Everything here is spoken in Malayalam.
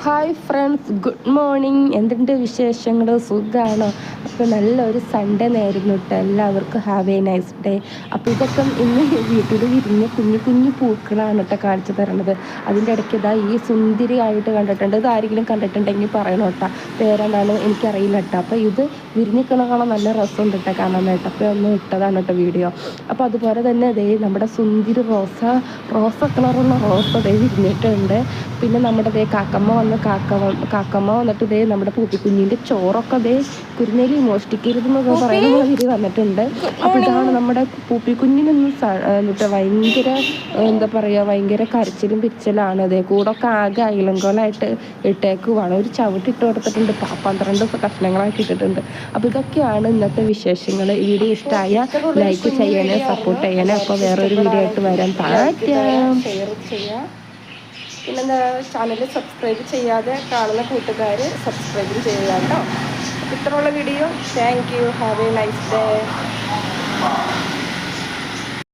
Hi friends, good morning. എന്തുണ്ട് വിശേഷങ്ങൾ? സുഖമാണോ? അപ്പോൾ നല്ലൊരു സൺഡേ നേരുന്നു കേട്ടോ. എല്ലാവർക്കും ഹാവ് എ നൈസ് ഡേ. അപ്പോൾ ഇതൊക്കെ ഇന്ന് വീട്ടിൽ വിരിഞ്ഞ കുഞ്ഞു കുഞ്ഞു പൂക്കളാണ് കേട്ടോ കാണിച്ചു തരണത്. അതിൻ്റെ ഇടയ്ക്ക് ഇതാ ഈ സുന്ദരിയായിട്ട് കണ്ടിട്ടുണ്ട്. ഇത് ആരെങ്കിലും കണ്ടിട്ടുണ്ടെങ്കിൽ പറയണം കേട്ടോ. പേരെന്താണ് എനിക്കറിയില്ല കേട്ടോ. അപ്പോൾ ഇത് വിരിഞ്ഞിക്കണ കാണാൻ നല്ല രസമുണ്ട് കേട്ടോ കാണാനായിട്ട്. അപ്പോൾ ഒന്ന് ഇട്ടതാണ് കേട്ടോ വീഡിയോ. അപ്പോൾ അതുപോലെ തന്നെ അതേ നമ്മുടെ സുന്ദരി റോസ കളറുള്ള റോസ അതേ വിരിഞ്ഞിട്ടുണ്ട്. പിന്നെ നമ്മുടെ ദേ കാക്കമ്മ വന്നിട്ട് ദേ നമ്മുടെ പൂപ്പിക്കുഞ്ഞിൻ്റെ ചോറൊക്കെ ദേ കുരുന്നേലി മോഷ്ടിക്കരുതെന്നൊക്കെ പറയുന്ന മാതിരി വന്നിട്ടുണ്ട്. അപ്പോൾ ഇതാണ് നമ്മുടെ പൂപ്പിക്കുഞ്ഞിനൊന്നും എന്നിട്ട് ഭയങ്കര എന്താ പറയുക, ഭയങ്കര കരച്ചിലും പിരിച്ചിലാണ്. അതേ കൂടൊക്കെ ആകെ അയിലങ്കോളായിട്ട് ഇട്ടേക്കുവാണ്. ഒരു ചവിട്ടിട്ട് കൊടുത്തിട്ടുണ്ട്, 12 കഷ്ണങ്ങളാക്കി ഇട്ടിട്ടുണ്ട്. അപ്പോൾ ഇതൊക്കെയാണ് ഇന്നത്തെ വിശേഷങ്ങൾ. ഈ വീഡിയോ ഇഷ്ടമായ ലൈക്ക് ചെയ്യാനേ, സപ്പോർട്ട് ചെയ്യാനേ. അപ്പോൾ വേറൊരു വീഡിയോ ആയിട്ട് വരാൻ താല്പര്യം ഷെയർ ചെയ്യുക. പിന്നെന്താ, ചാനൽ സബ്സ്ക്രൈബ് ചെയ്യാതെ കാണുന്ന കൂട്ടുകാർ സബ്സ്ക്രൈബ് ചെയ്യുക കേട്ടോ. ഇത്രയുള്ള video. Thank you. Have A nice day.